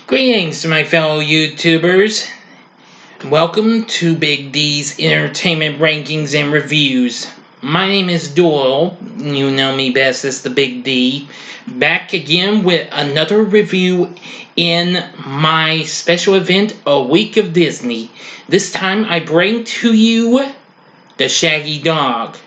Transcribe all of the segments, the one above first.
Greetings to my fellow YouTubers. Welcome to Big D's Entertainment Rankings and Reviews. My name is Doyle. You know me best as the Big D. Back again with another review in my special event, A Week of Disney. This time I bring to you the Shaggy Dog.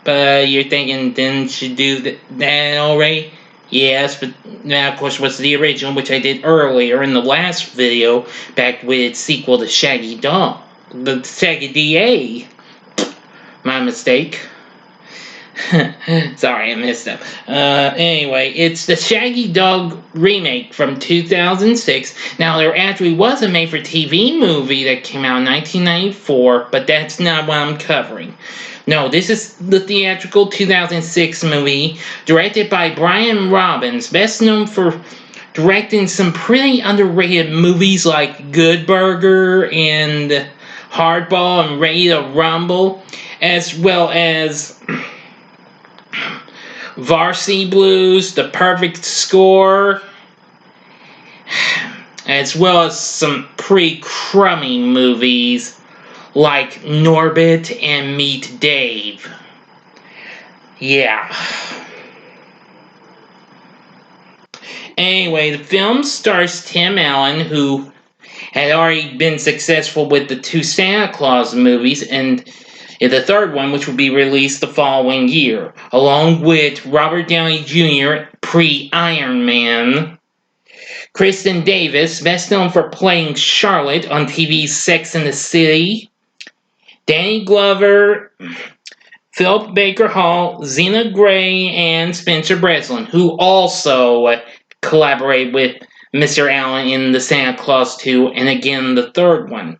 But you're thinking, didn't you do that already? Yes, but that of course was the original, which I did earlier in the last video, back with its sequel to Shaggy Dog. The Shaggy DA. My mistake. Sorry, I messed up. Anyway, it's the Shaggy Dog remake from 2006. Now, there actually was a made-for-TV movie that came out in 1994, but that's not what I'm covering. No, this is the theatrical 2006 movie, directed by Brian Robbins, best known for directing some pretty underrated movies like Good Burger and Hardball and Ready to Rumble, as well as Varsity Blues, The Perfect Score, as well as some pretty crummy movies like Norbit and Meet Dave. Yeah. Anyway, the film stars Tim Allen, who had already been successful with the two Santa Claus movies, and the third one, which would be released the following year, along with Robert Downey Jr., pre-Iron Man, Kristin Davis, best known for playing Charlotte on TV's Sex and the City, Danny Glover, Philip Baker Hall, Zena Grey, and Spencer Breslin, who also collaborated with Mr. Allen in the Santa Claus 2, and again the third one.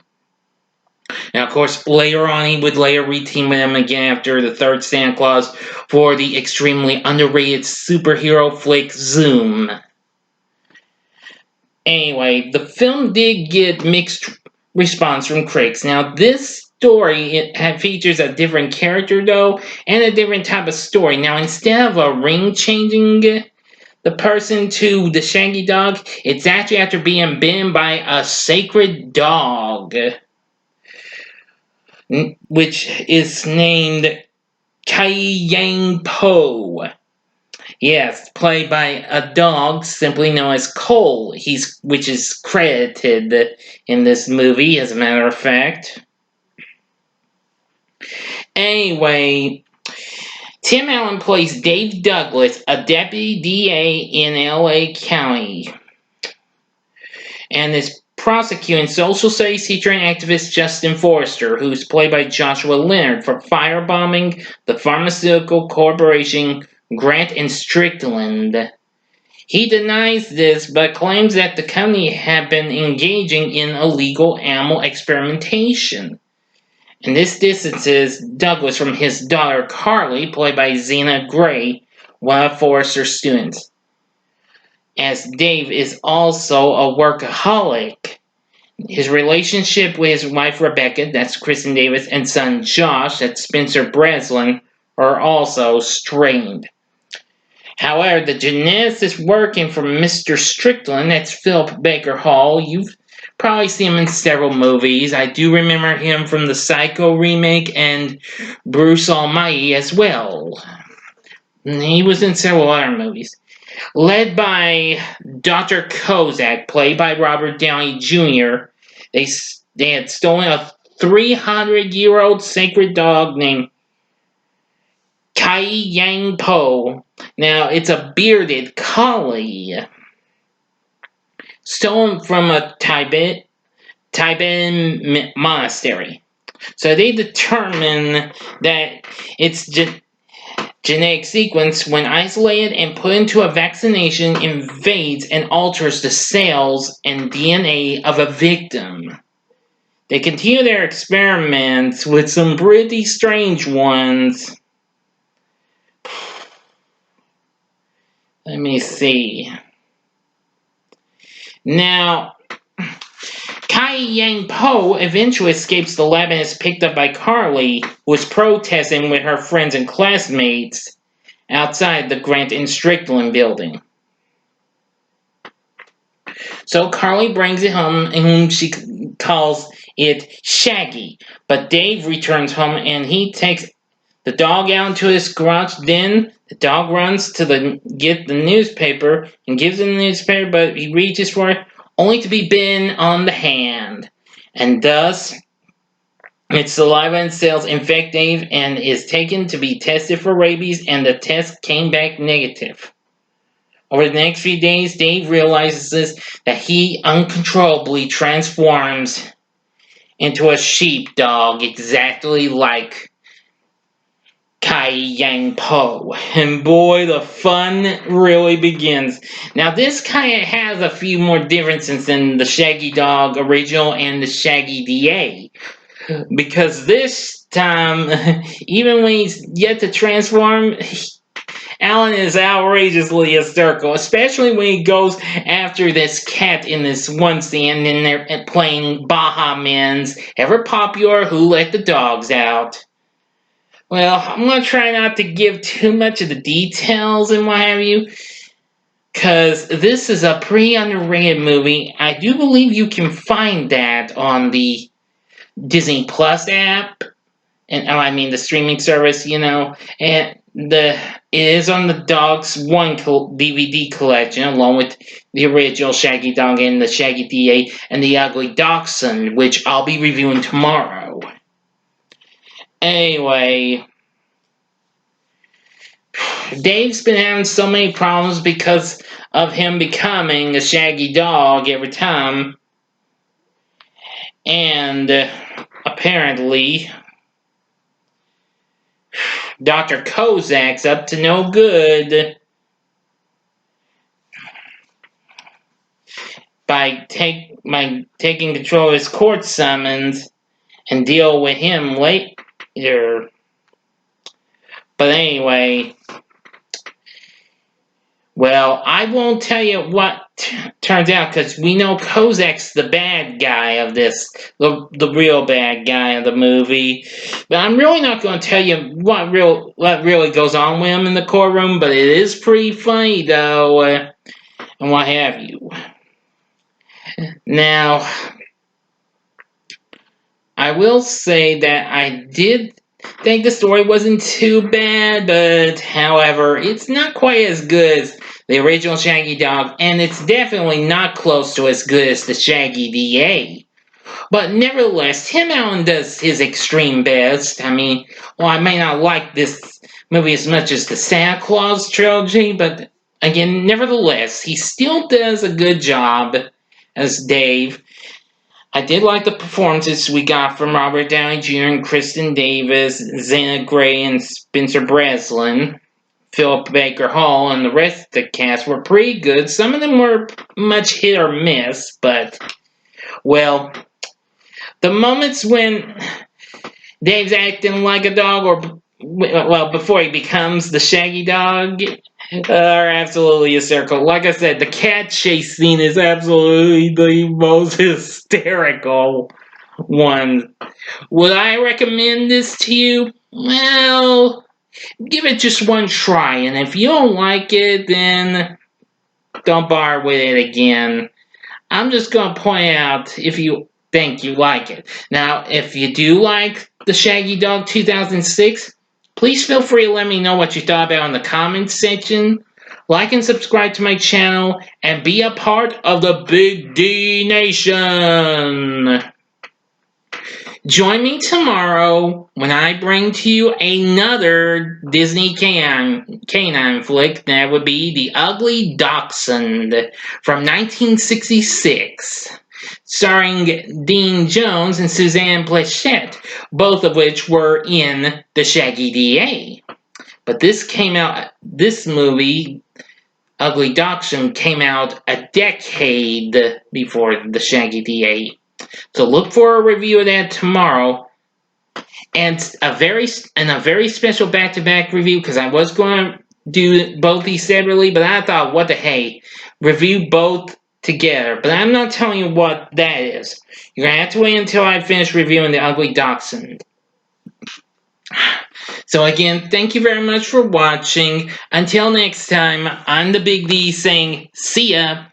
Now, of course, later on he would reteam with him again after the third Santa Claus for the extremely underrated superhero flick Zoom. Anyway, the film did get mixed response from critics. Now, this story features a different character, though, and a different type of story. Now, instead of a ring changing the person to the Shaggy Dog, it's actually after being bitten by a sacred dog, which is named Kai Yang Po. Yes, played by a dog simply known as Cole, which is credited in this movie, as a matter of fact. Anyway, Tim Allen plays Dave Douglas, a deputy DA in LA County, and is prosecuting social studies teacher and activist Justin Forrester, who's played by Joshua Leonard, for firebombing the pharmaceutical corporation Grant and Strickland. He denies this, but claims that the company had been engaging in illegal animal experimentation. And this distances Douglas from his daughter Carly, played by Zena Grey, one of Forrester's students, as Dave is also a workaholic. His relationship with his wife Rebecca, that's Kristin Davis, and son Josh, that's Spencer Breslin, are also strained. However, the geneticist working for Mr. Strickland, that's Philip Baker Hall, you've probably seen him in several movies. I do remember him from the Psycho remake and Bruce Almighty as well. He was in several other movies. Led by Dr. Kozak, played by Robert Downey Jr., they had stolen a 300-year-old sacred dog named Kai Yang Po. Now, it's a bearded collie stolen from a Tibetan monastery. So they determine that its genetic sequence, when isolated and put into a vaccination, invades and alters the cells and DNA of a victim. They continue their experiments with some pretty strange ones. Let me see. Now, Kai Yang Po eventually escapes the lab and is picked up by Carly, who is protesting with her friends and classmates outside the Grant and Strickland building. So Carly brings it home, and whom she calls it Shaggy. But Dave returns home, and he takes the dog out into his garage. Then the dog runs to get the newspaper and gives him the newspaper, but he reaches for it only to be bitten on the hand. And thus, its saliva and cells infect Dave and is taken to be tested for rabies, and the test came back negative. Over the next few days, Dave realizes that he uncontrollably transforms into a sheepdog, exactly like Kai Yang Po. And boy, the fun really begins. Now, this kind of has a few more differences than the Shaggy Dog original and the Shaggy DA. Because this time, even when he's yet to transform, Alan is outrageously hysterical, especially when he goes after this cat in this one scene and they're playing Baha Men's Ever Popular Who Let the Dogs Out. Well, I'm going to try not to give too much of the details and what have you, because this is a pretty underrated movie. I do believe you can find that on the Disney Plus app, and I mean the streaming service, and it is on the Dogs 1 DVD collection, along with the original Shaggy Dog and the Shaggy DA and the Ugly Dachshund, which I'll be reviewing tomorrow. Anyway, Dave's been having so many problems because of him becoming a Shaggy Dog every time, and apparently Dr. Kozak's up to no good by taking control of his court summons and deal with him later. But anyway, well, I won't tell you what turns out, because we know Kozak's the bad guy of this, the real bad guy of the movie. But I'm really not going to tell you what really goes on with him in the courtroom, but it is pretty funny, though, and what have you. Now, I will say that I did think the story wasn't too bad, but however, it's not quite as good as the original Shaggy Dog, and it's definitely not close to as good as the Shaggy DA. But nevertheless, Tim Allen does his extreme best. I mean, well, I may not like this movie as much as the Santa Claus trilogy, but again, nevertheless, he still does a good job as Dave. I did like the performances we got from Robert Downey Jr. and Kristin Davis, Zena Grey and Spencer Breslin. Philip Baker Hall and the rest of the cast were pretty good. Some of them were much hit or miss, but, well, the moments when Dave's acting like a dog, or, well, before he becomes the Shaggy Dog, are absolutely hysterical. Like I said, the cat chase scene is absolutely the most hysterical one. Would I recommend this to you? Well, give it just one try, and if you don't like it, then don't bother with it again. I'm just going to point out if you think you like it. Now, if you do like the Shaggy Dog 2006, please feel free to let me know what you thought about in the comments section. Like and subscribe to my channel, and be a part of the Big D Nation. Join me tomorrow when I bring to you another Disney canine flick. That would be The Ugly Dachshund from 1966, starring Dean Jones and Suzanne Pleshette, both of which were in the Shaggy DA. But this movie, Ugly Dachshund, came out a decade before the Shaggy DA. So look for a review of that tomorrow, and a very special back-to-back review, because I was going to do both these separately, but I thought, what the hey, review both together. But I'm not telling you what that is. You're gonna have to wait until I finish reviewing The Ugly Dachshund. So again, thank you very much for watching. Until next time, I'm the Big D saying, see ya.